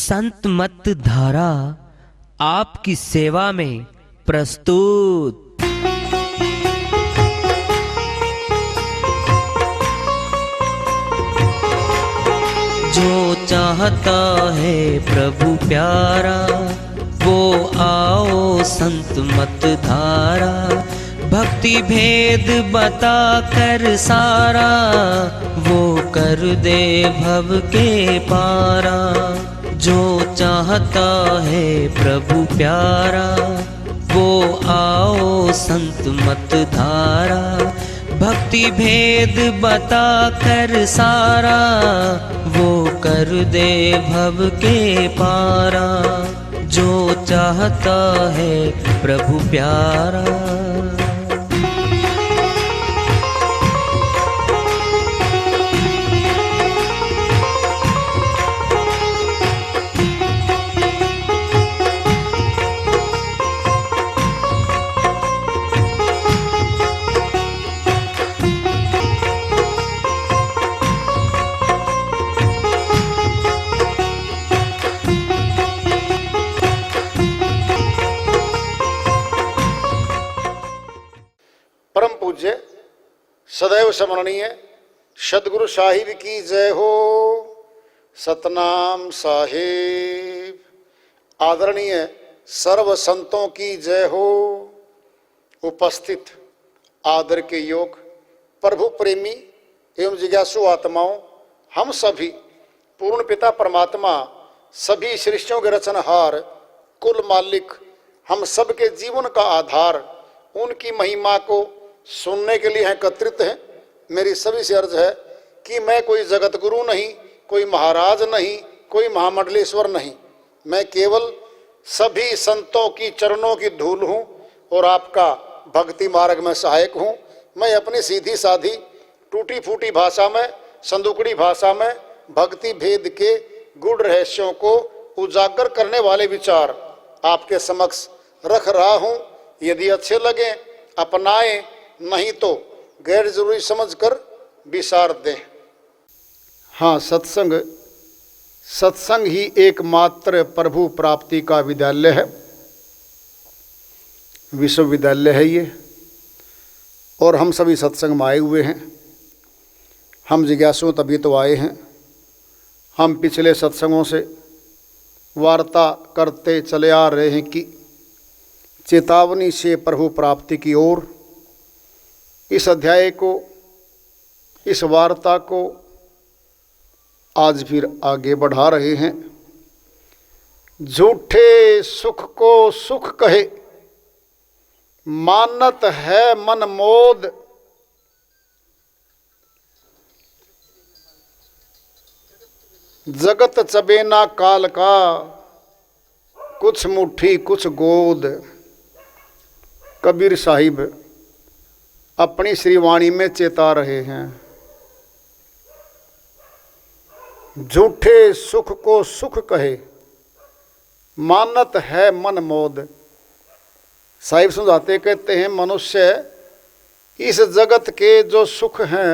संत मत धारा आपकी सेवा में प्रस्तुत। जो चाहता है प्रभु प्यारा वो आओ संत मत धारा। भक्ति भेद बता कर सारा वो कर दे भव के पारा। जो चाहता है प्रभु प्यारा वो आओ संत मत धारा। भक्ति भेद बता कर सारा वो कर दे भव के पारा। जो चाहता है प्रभु प्यारा। परम पूज्य सदैव स्मरणीय सदगुरु साहिब की जय हो। सतनाम साहिब। आदरणीय सर्व संतों की जय हो। उपस्थित आदर के योग प्रभु प्रेमी एवं जिज्ञासु आत्माओं, हम सभी पूर्ण पिता परमात्मा सभी सृष्टियों के रचनहार कुल मालिक हम सबके जीवन का आधार उनकी महिमा को सुनने के लिए एकत्रित हैं। मेरी सभी से अर्ज है कि मैं कोई जगत गुरु नहीं, कोई महाराज नहीं, कोई महामंडलेश्वर नहीं। मैं केवल सभी संतों की चरणों की धूल हूँ और आपका भक्ति मार्ग में सहायक हूँ। मैं अपनी सीधी साधी टूटी फूटी भाषा में, संदुकड़ी भाषा में भक्ति भेद के गूढ़ रहस्यों को उजागर करने वाले विचार आपके समक्ष रख रहा हूँ। यदि अच्छे लगे अपनाएं, नहीं तो गैर जरूरी समझकर विसार दें। हाँ, सत्संग ही एकमात्र प्रभु प्राप्ति का विद्यालय है, विश्वविद्यालय है ये। और हम सभी सत्संग में आए हुए हैं। हम जिज्ञासु तभी तो आए हैं। हम पिछले सत्संगों से वार्ता करते चले आ रहे हैं कि चेतावनी से प्रभु प्राप्ति की ओर इस अध्याय को, इस वार्ता को आज फिर आगे बढ़ा रहे हैं। झूठे सुख को सुख कहे मानत है मन मोद। जगत चबेना काल का कुछ मुट्ठी कुछ गोद। कबीर साहिब अपनी श्रीवाणी में चेता रहे हैं। झूठे सुख को सुख कहे मानत है मन मोद। साहिब समझाते कहते हैं, मनुष्य इस जगत के जो सुख हैं,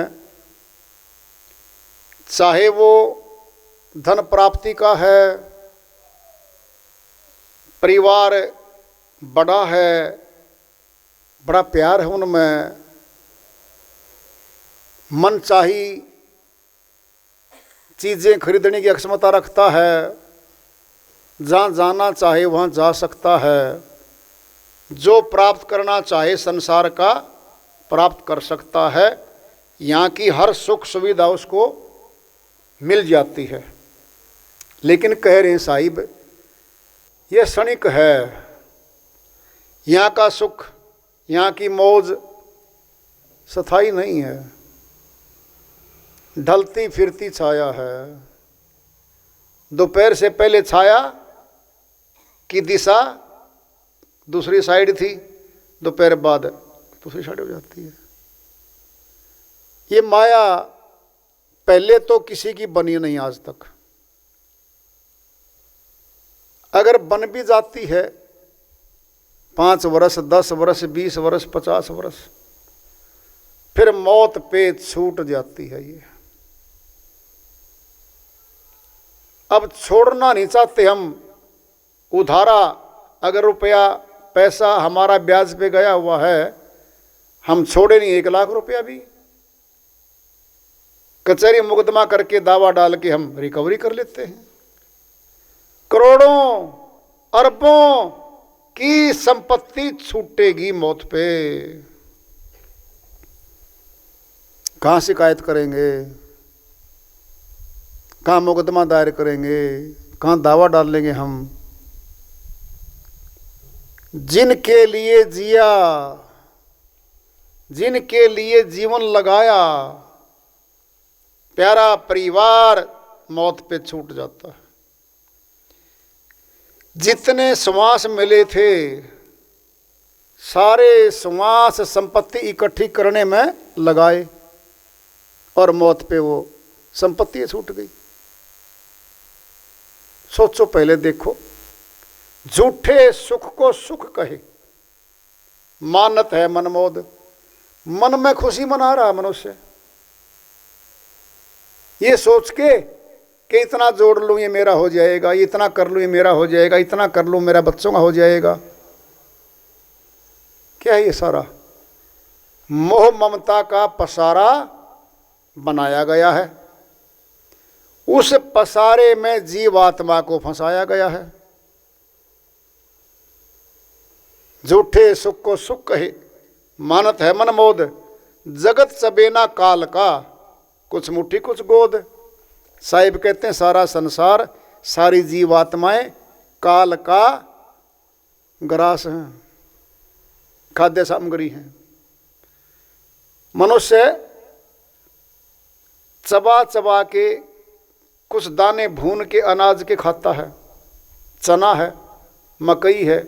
चाहे वो धन प्राप्ति का है, परिवार बड़ा है, बड़ा प्यार है उनमें, मन चाही चीज़ें खरीदने की अक्षमता रखता है, जहाँ जाना चाहे वहाँ जा सकता है, जो प्राप्त करना चाहे संसार का प्राप्त कर सकता है। यहाँ की हर सुख सुविधा उसको मिल जाती है। लेकिन कह रहे हैं साहिब, यह क्षणिक है। यहाँ का सुख, यहाँ की मौज स्थायी नहीं है, ढलती फिरती छाया है। दोपहर से पहले छाया की दिशा दूसरी साइड थी, दोपहर बाद दूसरी साइड हो जाती है। ये माया पहले तो किसी की बनी नहीं आज तक। अगर बन भी जाती है 5 वर्ष, 10 वर्ष, 20 वर्ष, 50 वर्ष, फिर मौत पे छूट जाती है। ये अब छोड़ना नहीं चाहते हम। उधारा अगर रुपया पैसा हमारा ब्याज पे गया हुआ है, हम छोड़े नहीं 1 लाख रुपया भी। कचहरी मुकदमा करके दावा डाल के हम रिकवरी कर लेते हैं। करोड़ों अरबों की संपत्ति छूटेगी मौत पे। कहां शिकायत करेंगे, कहां मुकदमा दायर करेंगे, कहां दावा डाल लेंगे हम। जिनके लिए जिया, जिनके लिए जीवन लगाया, प्यारा परिवार मौत पे छूट जाता है। जितने श्वास मिले थे, सारे श्वास संपत्ति इकट्ठी करने में लगाए और मौत पे वो संपत्ति छूट गई। सोचो, पहले देखो, झूठे सुख को सुख कहे, मानत है मनमोद। मन में खुशी मना रहा मनुष्य, ये सोच के कि इतना जोड़ लूं ये मेरा हो जाएगा, इतना कर लूं ये मेरा हो जाएगा, इतना कर लूं मेरा बच्चों का हो जाएगा। क्या है ये सारा? मोह ममता का पसारा बनाया गया है। उस पसारे में जीवात्मा को फंसाया गया है। झूठे सुख को सुख कहे, मानत है मनमोद। जगत चबेना काल का, कुछ मुट्ठी कुछ गोद। साहिब कहते हैं सारा संसार, सारी जीवात्माएं काल का ग्रास हैं, खाद्य सामग्री हैं। मनुष्य चबा चबा के कुछ दाने भून के अनाज के खाता है। चना है, मकई है,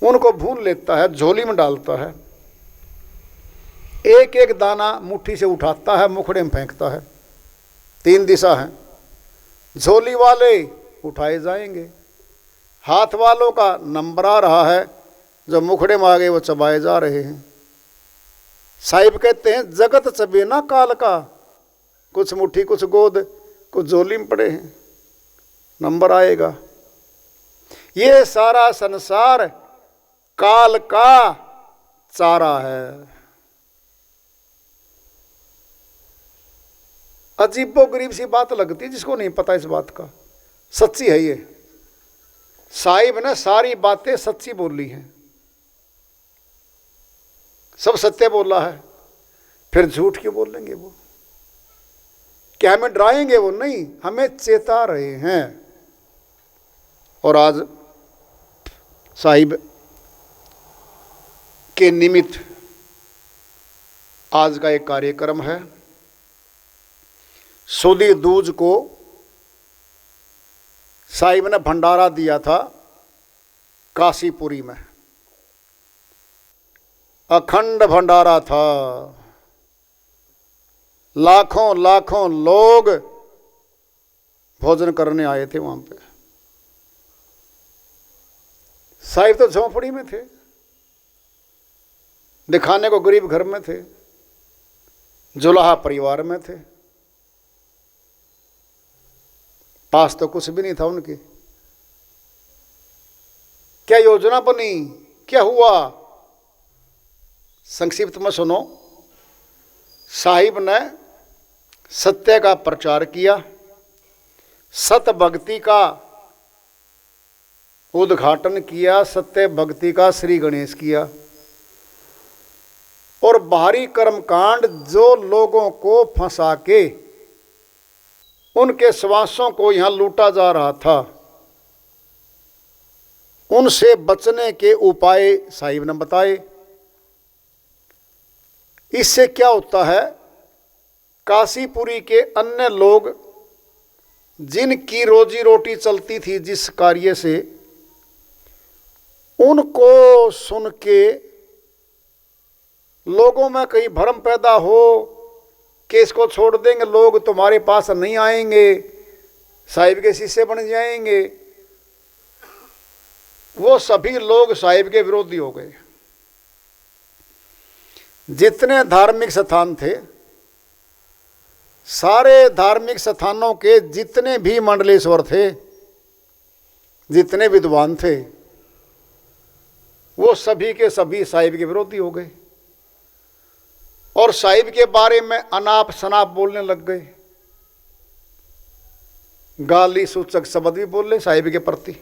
उनको भून लेता है, झोली में डालता है, एक एक दाना मुट्ठी से उठाता है, मुखड़े में फेंकता है। 3 दिशा है। झोली वाले उठाए जाएंगे, हाथ वालों का नंबर आ रहा है, जो मुखड़े में आ गए वो चबाए जा रहे हैं। साहिब कहते हैं जगत चबेना काल का, कुछ मुट्ठी कुछ गोद, कुछ झोली में पड़े हैं, नंबर आएगा। ये सारा संसार काल का चारा है। अजीबो गरीब सी बात लगती है जिसको नहीं पता इस बात का। सच्ची है ये। साहिब ने सारी बातें सच्ची बोली हैं, सब सत्य बोला है, फिर झूठ क्यों बोलेंगे वो? क्या हमें डराएंगे वो? नहीं, हमें चेता रहे हैं। और आज साहिब के निमित्त आज का एक कार्यक्रम है। सुधी दूज को साहिब ने भंडारा दिया था काशीपुरी में, अखंड भंडारा था। लाखों लाखों लोग भोजन करने आए थे वहां पे। साहिब तो झोंपड़ी में थे, दिखाने को गरीब घर में थे, जुलाहा परिवार में थे, पास तो कुछ भी नहीं था उनके। क्या योजना बनी, क्या हुआ? संक्षिप्त में सुनो। साहिब ने सत्य का प्रचार किया, सत्य भक्ति का उद्घाटन किया, सत्य भक्ति का श्री गणेश किया। और बाहरी कर्मकांड जो लोगों को फंसा के उनके श्वासों को यहां लूटा जा रहा था, उनसे बचने के उपाय साहिब ने बताए। इससे क्या होता है, काशीपुरी के अन्य लोग जिनकी रोजी रोटी चलती थी जिस कार्य से, उनको सुन के लोगों में कहीं भ्रम पैदा हो कि इसको छोड़ देंगे, लोग तुम्हारे पास नहीं आएंगे, साहिब के शिष्य बन जाएंगे। वो सभी लोग साहिब के विरोधी हो गए। जितने धार्मिक स्थान थे सारे धार्मिक स्थानों के जितने भी मंडलेश्वर थे, जितने विद्वान थे, वो सभी के सभी साहिब के विरोधी हो गए और साहिब के बारे में अनाप शनाप बोलने लग गए। गाली सूचक शब्द भी बोले साहिब के प्रति,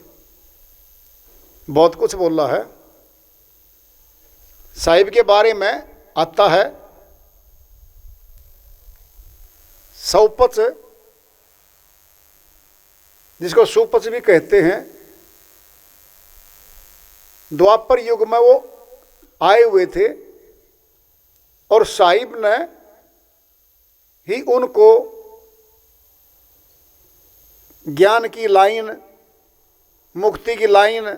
बहुत कुछ बोला है। साहिब के बारे में आता है सौपच, जिसको सुपच भी कहते हैं। द्वापर युग में वो आए हुए थे और साहिब ने ही उनको ज्ञान की लाइन, मुक्ति की लाइन,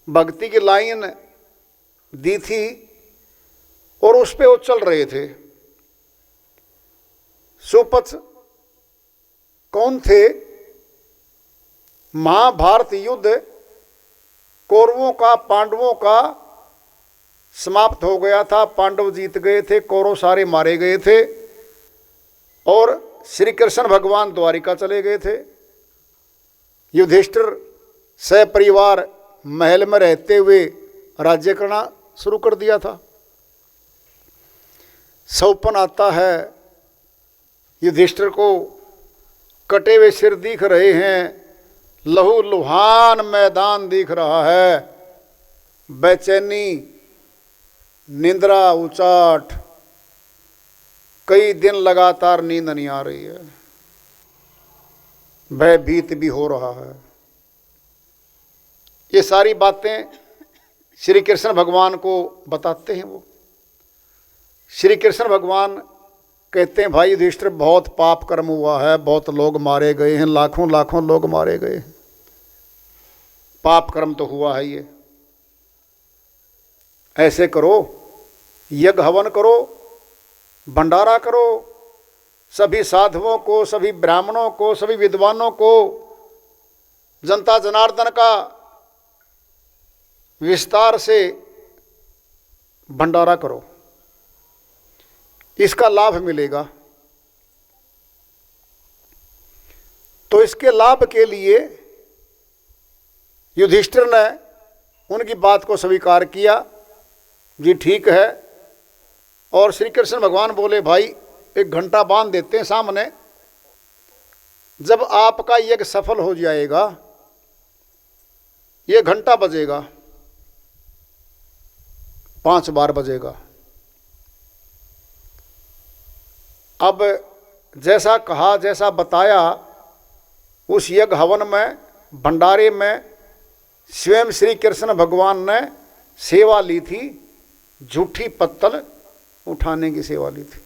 भक्ति की लाइन दी थी और उस पे वो चल रहे थे। सुपच कौन थे? महाभारत युद्ध कौरवों का पांडवों का समाप्त हो गया था, पांडव जीत गए थे, कौरव सारे मारे गए थे और श्री कृष्ण भगवान द्वारिका चले गए थे। युधिष्ठिर सपरिवार महल में रहते हुए राज्य करना शुरू कर दिया था। सौपन आता है, युधिष्ठिर को कटे हुए सिर दिख रहे हैं, लहू लुहान मैदान दिख रहा है, बेचैनी, निंद्रा, उचाट, कई दिन लगातार नींद नहीं आ रही है, भयभीत भी हो रहा है। ये सारी बातें श्री कृष्ण भगवान को बताते हैं। वो श्री कृष्ण भगवान कहते हैं, भाई युधिष्ठिर बहुत पाप कर्म हुआ है, बहुत लोग मारे गए हैं, लाखों लाखों लोग मारे गए हैं, पाप कर्म तो हुआ है। ये ऐसे करो, यज्ञ हवन करो, भंडारा करो, सभी साधुओं को, सभी ब्राह्मणों को, सभी विद्वानों को, जनता जनार्दन का विस्तार से भंडारा करो, इसका लाभ मिलेगा। तो इसके लाभ के लिए युधिष्ठिर ने उनकी बात को स्वीकार किया, जी ठीक है। और श्री कृष्ण भगवान बोले, भाई एक घंटा बांध देते हैं सामने, जब आपका यज्ञ सफल हो जाएगा, ये घंटा बजेगा, 5 बार बजेगा। अब जैसा कहा, जैसा बताया, उस यज्ञ हवन में, भंडारे में स्वयं श्री कृष्ण भगवान ने सेवा ली थी, झूठी पत्तल उठाने की सेवा ली थी।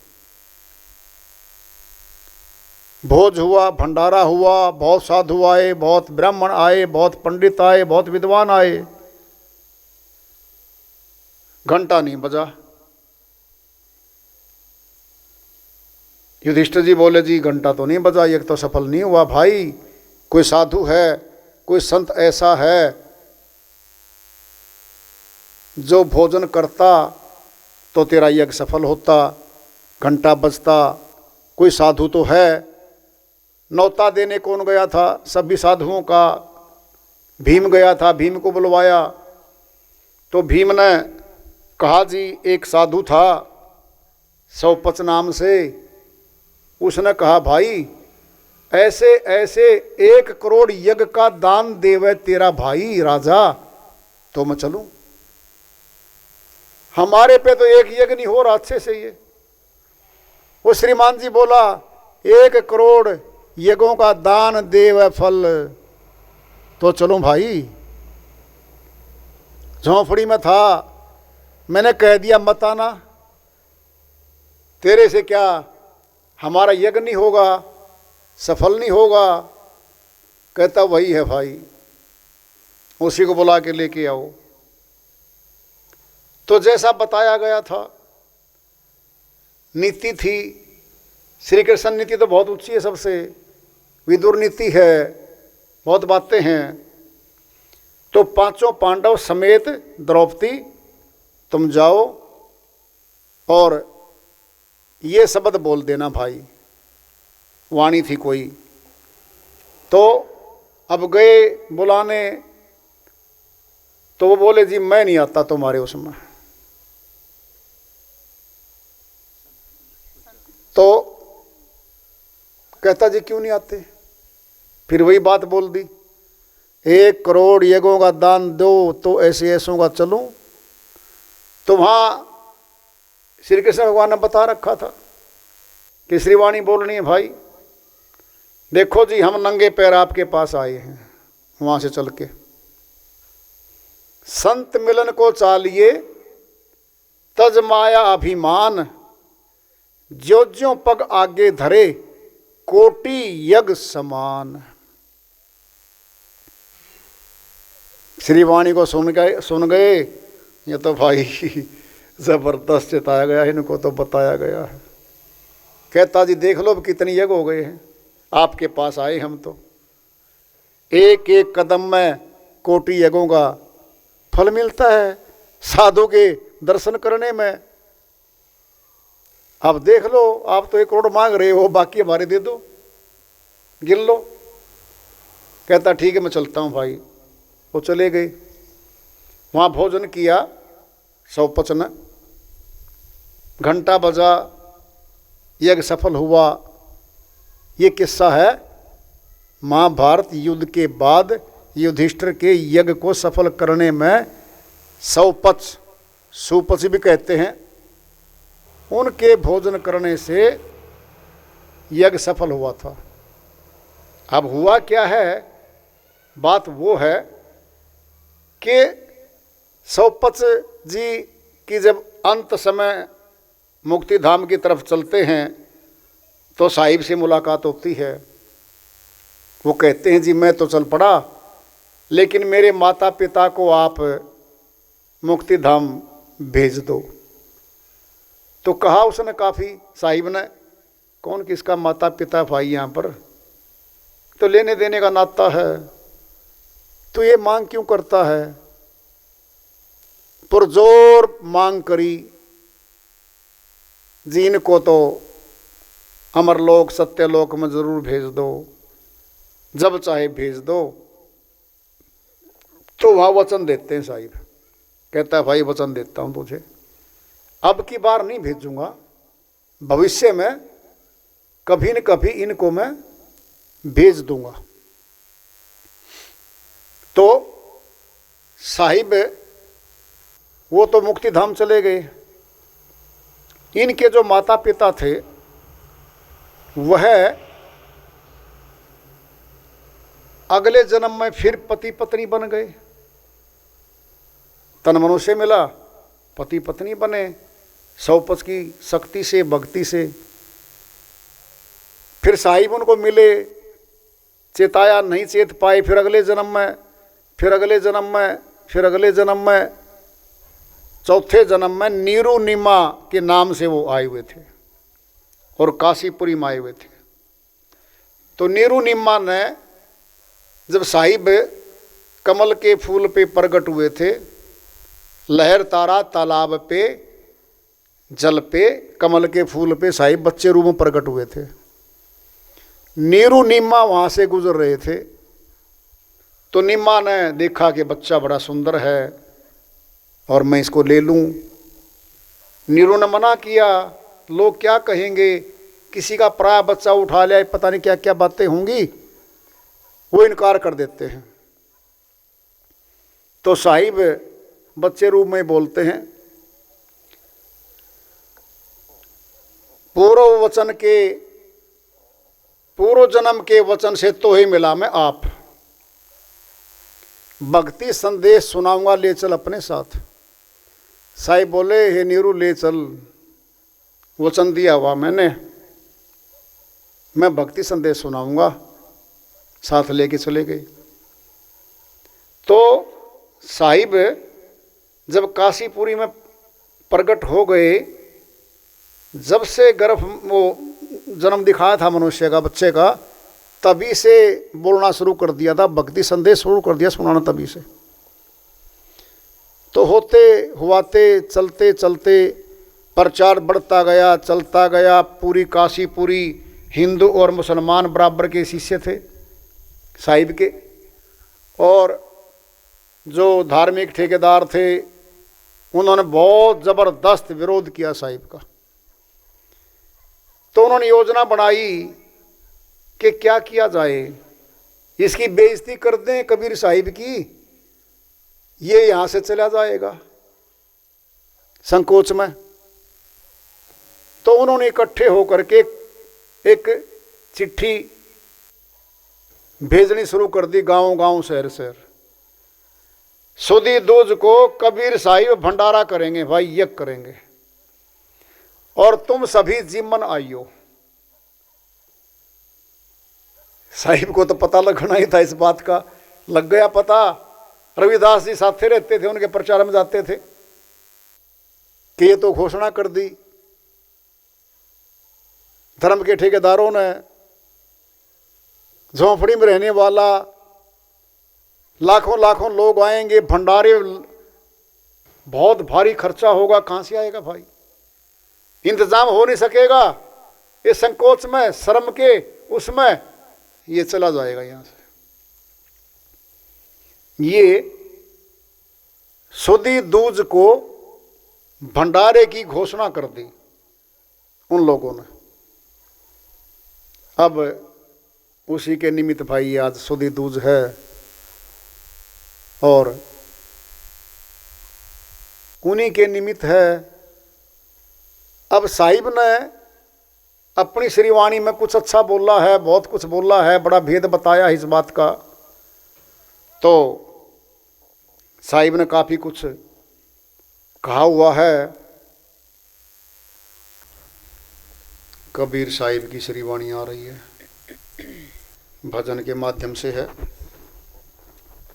भोज हुआ, भंडारा हुआ, बहुत साधु आए, बहुत ब्राह्मण आए, बहुत पंडित आए, बहुत विद्वान आए, घंटा नहीं बजा। युधिष्ठिर जी बोले, जी घंटा तो नहीं बजा, ये तो सफल नहीं हुआ। भाई कोई साधु है, कोई संत ऐसा है जो भोजन करता तो तेरा यज्ञ सफल होता, घंटा बजता। कोई साधु तो है। नौता देने कौन गया था? सभी साधुओं का भीम गया था, भीम को बुलवाया। तो भीम ने कहा, जी एक साधु था सौपच नाम से, उसने कहा, भाई ऐसे ऐसे 1 करोड़ यज्ञ का दान देवे तेरा भाई राजा, तो मैं चलूं। हमारे पे तो एक यज्ञ नहीं हो रहा अच्छे से। ये वो श्रीमान जी बोला, 1 करोड़ यज्ञों का दान देवे फल, तो चलूं भाई। झोंपड़ी में था, मैंने कह दिया मत आना, तेरे से क्या हमारा यज्ञ नहीं होगा, सफल नहीं होगा। कहता वही है भाई, उसी को बुला के लेके आओ। तो जैसा बताया गया था, नीति थी श्री कृष्ण नीति तो बहुत ऊंची है, सबसे विदुर नीति है, बहुत बातें हैं। तो 5 पांडव समेत द्रौपदी तुम जाओ और ये शब्द बोल देना, भाई वाणी थी कोई। तो अब गए बुलाने, तो वो बोले जी मैं नहीं आता तुम्हारे उसमें। तो कहता जी क्यों नहीं आते? फिर वही बात बोल दी, 1 करोड़ यज्ञों का दान दो तो ऐसे ऐसों का चलूं। तो वहाँ श्री कृष्ण भगवान ने बता रखा था कि श्रीवाणी बोलनी है भाई, देखो जी हम नंगे पैर आपके पास आए हैं वहाँ से चल के, संत मिलन को चालिए तज माया अभिमान, ज्यो ज्यो पग आगे धरे कोटि यज्ञ समान। श्रीवाणी को सुन गए ये तो भाई जबरदस्त चिताया गया, इनको तो बताया गया है। कहता जी देख लो कितनी यज्ञ हो गए हैं, आपके पास आए हम तो, एक एक कदम में कोटि यज्ञों का फल मिलता है साधु के दर्शन करने में। अब देख लो, आप तो 1 करोड़ मांग रहे हो, बाकी हमारे दे दो, गिन लो। कहता ठीक है मैं चलता हूँ भाई। वो चले गए, वहाँ भोजन किया, 100 पचन, घंटा बजा, यज्ञ सफल हुआ। ये किस्सा है महाभारत युद्ध के बाद युधिष्ठिर के यज्ञ को सफल करने में 100 पच, सुपच भी कहते हैं, उनके भोजन करने से यज्ञ सफल हुआ था। अब हुआ क्या है, बात वो है कि सौपच जी की जब अंत समय मुक्ति धाम की तरफ चलते हैं तो साहिब से मुलाकात होती है। वो कहते हैं जी मैं तो चल पड़ा, लेकिन मेरे माता पिता को आप मुक्ति धाम भेज दो। तो कहा उसने काफ़ी, साहिब ने, कौन किसका माता पिता भाई यहाँ पर, तो लेने देने का नाता है, तो ये मांग क्यों करता है? पुरजोर मांग करी, जीन को तो अमरलोक सत्यलोक में जरूर भेज दो, जब चाहे भेज दो। तो वहाँ वचन देते हैं साहिब, कहता है भाई वचन देता हूँ तुझे, अब की बार नहीं भेजूंगा, भविष्य में कभी न कभी इनको मैं भेज दूंगा। तो साहिब वो तो मुक्ति धाम चले गए। इनके जो माता पिता थे वह अगले जन्म में फिर पति पत्नी बन गए। तन मनुष्य मिला, पति पत्नी बने, 100 पच की शक्ति से, भक्ति से। फिर साहिब उनको मिले, चेताया नहीं चेत पाए, फिर अगले जन्म में, फिर अगले जन्म में, फिर अगले जन्म में, चौथे जन्म में नीरू नीमा के नाम से वो आए हुए थे और काशीपुरी में आए हुए थे। तो नीरू नीमा ने जब साहिब कमल के फूल पे प्रकट हुए थे, लहर तारा तालाब पे, जल पे, कमल के फूल पे साहिब बच्चे रूप में प्रकट हुए थे। नीरू नीमा वहाँ से गुजर रहे थे, तो नीमा ने देखा कि बच्चा बड़ा सुंदर है और मैं इसको ले लूँ। नीरू ने मना किया, लोग क्या कहेंगे, किसी का पराया बच्चा उठा लिया, पता नहीं क्या क्या बातें होंगी, वो इनकार कर देते हैं। तो साहिब बच्चे रूप में बोलते हैं, पूर्व जन्म के वचन से तो ही मिला मैं आप, भक्ति संदेश सुनाऊंगा, ले चल अपने साथ। साहिब बोले, हे नीरू ले चल, वचन दिया हुआ मैंने, मैं भक्ति संदेश सुनाऊंगा। साथ लेके चले गए। तो साहिब जब काशीपुरी में प्रकट हो गए, जब से गर्भ वो जन्म दिखाया था मनुष्य का, बच्चे का, तभी से बोलना शुरू कर दिया था, भक्ति संदेश शुरू कर दिया सुनाना तभी से। तो होते हुआते चलते चलते प्रचार बढ़ता गया, चलता गया, पूरी काशीपुरी हिंदू और मुसलमान बराबर के शिष्य थे साहिब के, और जो धार्मिक ठेकेदार थे उन्होंने बहुत ज़बरदस्त विरोध किया साहिब का। तो उन्होंने योजना बनाई कि क्या किया जाए, इसकी बेइज्जती कर दें कबीर साहिब की, ये यहाँ से चला जाएगा संकोच में। तो उन्होंने इकट्ठे होकर के एक चिट्ठी भेजनी शुरू कर दी गांव गांव शहर शहर। सुधी दूज को कबीर साहिब भंडारा करेंगे भाई, यज्ञ करेंगे, और तुम सभी जीमन आइयो। साहिब को तो पता लगना ही था इस बात का, लग गया पता। रविदास जी साथे रहते थे, उनके प्रचार में जाते थे कि ये तो घोषणा कर दी धर्म के ठेकेदारों ने, झोंपड़ी में रहने वाला लाखों लाखों लोग आएंगे, भंडारे बहुत भारी खर्चा होगा, कहां से आएगा भाई, इंतजाम हो नहीं सकेगा। ये संकोच में, शर्म के उसमें ये चला जाएगा यहां से। ये सुधी दूज को भंडारे की घोषणा कर दी उन लोगों ने। अब उसी के निमित्त भाई आज सुधी दूज है, और उन्हीं के निमित्त है। अब साहिब ने अपनी श्रीवाणी में कुछ अच्छा बोला है, बहुत कुछ बोला है, बड़ा भेद बताया है इस बात का। तो साहिब ने काफ़ी कुछ कहा हुआ है। कबीर साहिब की श्रीवाणी आ रही है, भजन के माध्यम से है,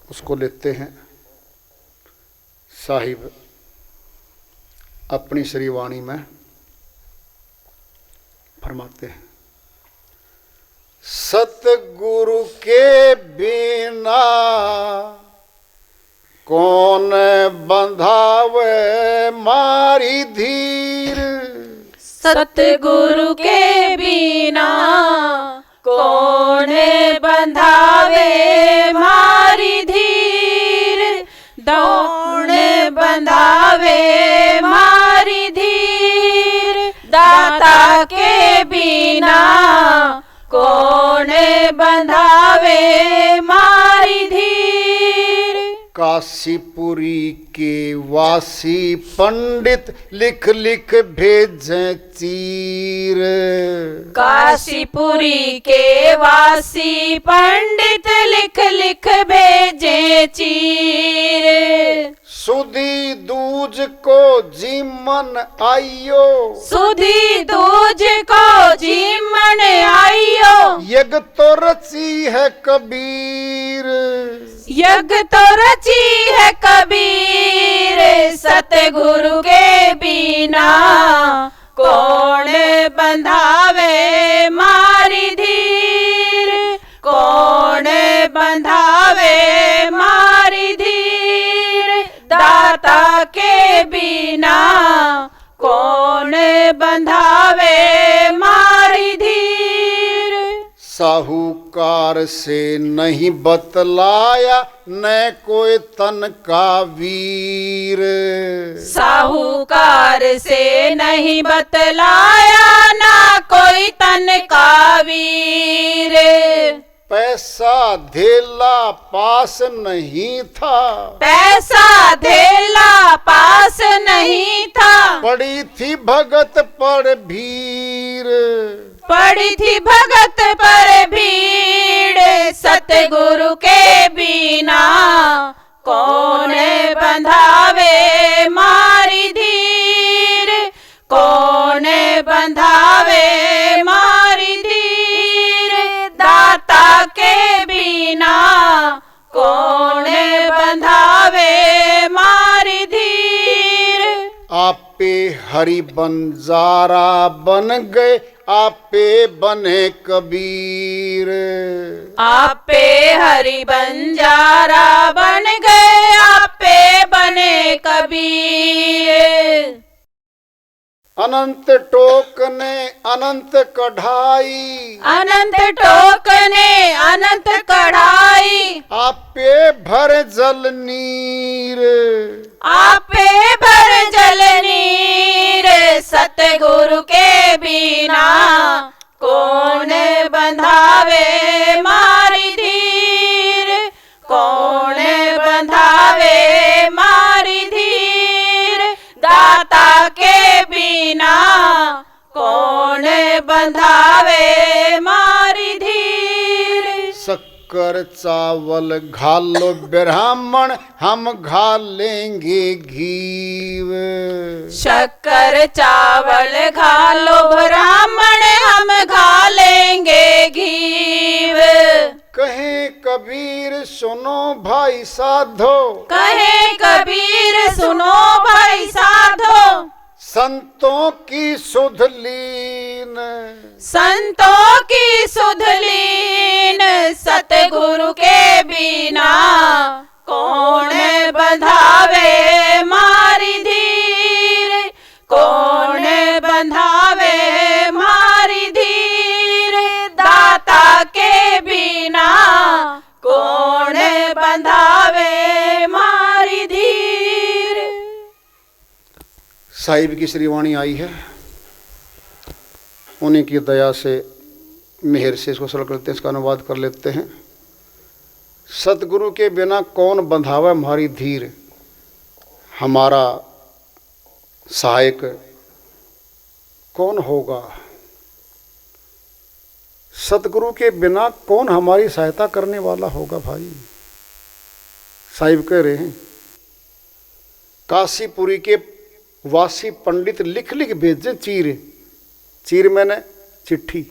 उसको लेते हैं। साहिब अपनी श्रीवाणी में फरमाते हैं, सतगुरु के बिना कौन बंधावे मारी धीर। सतगुरु के बिना कौन बंधावे मारी धीर, दौड़ बंधावे मारी धीर। दाता के बिना कौन बंधावे मारी धीर। काशीपुरी के वासी पंडित लिख लिख भेजें चीर। काशीपुरी के वासी पंडित लिख लिख भेजे चीर। सुधी दूज को जीमन आइयो, सुधी दूज को जीमन आइयो। यज्ञ तो रची है कबीर, यज्ञ तो रची है कबीर। सतगुरु के बिना कौन बंधावे मारी धीर, कौन बंधावे मारी धीर। दाता के बिना कौन बंधावे मारी धीर। साहूकार से नहीं बतलाया न कोई तन का वीर। साहूकार से नहीं बतलाया ना कोई तन का वीर। पैसा धेला पास नहीं था, पैसा धेला पास नहीं था। पड़ी थी भगत पर भीड़, पड़ी थी भगत पर भीड़। सतगुरु के बिना कौन बंधावे मारी धीर, कौन बंधावे मारी धीर। दाता के बिना कौन बंधावे मारी धीर। आपे हरि बंजारा बन गए, आपे बने कबीर। आपे हरि बंजारा बन गए, आपे बने कबीर। अनंत टोकने अनंत कढ़ाई, अनंत टोकने अनंत कढ़ाई, आपे भर जल नीर, आपे भर जल नीर, सतगुरु के बिना कौन बंधावे मारी धीर, कौन बंधावे मारी धीर, दाता के बिना कौन बंधावे मारी धीर। शक्कर चावल घालो ब्राह्मण, हम घालेंगे घीव, शक्कर चावल घालो ब्राह्मण, हम घालेंगे घीव। कहे कबीर सुनो भाई साधो, कहे कबीर सुनो भाई साधो, संतों की सुध लीन, संतों की सुध लीन, सतगुरु के बिना कौन बंधावे मारी धीर, कौन बंधावे मारी धीर, दाता के बिना कौन बंधावे मारी धीर। साहिब की श्रीवाणी आई है, उन्हीं की दया से मेहर से इसको सरल करते हैं, इसका अनुवाद कर लेते हैं। सतगुरु के बिना कौन बंधावा हमारी धीर, हमारा सहायक कौन होगा। सतगुरु के बिना कौन हमारी सहायता करने वाला होगा भाई। साहिब कह रहे हैं, काशीपुरी के वासी पंडित लिख लिख भेजे चीर, चीर मैंने चिट्ठी,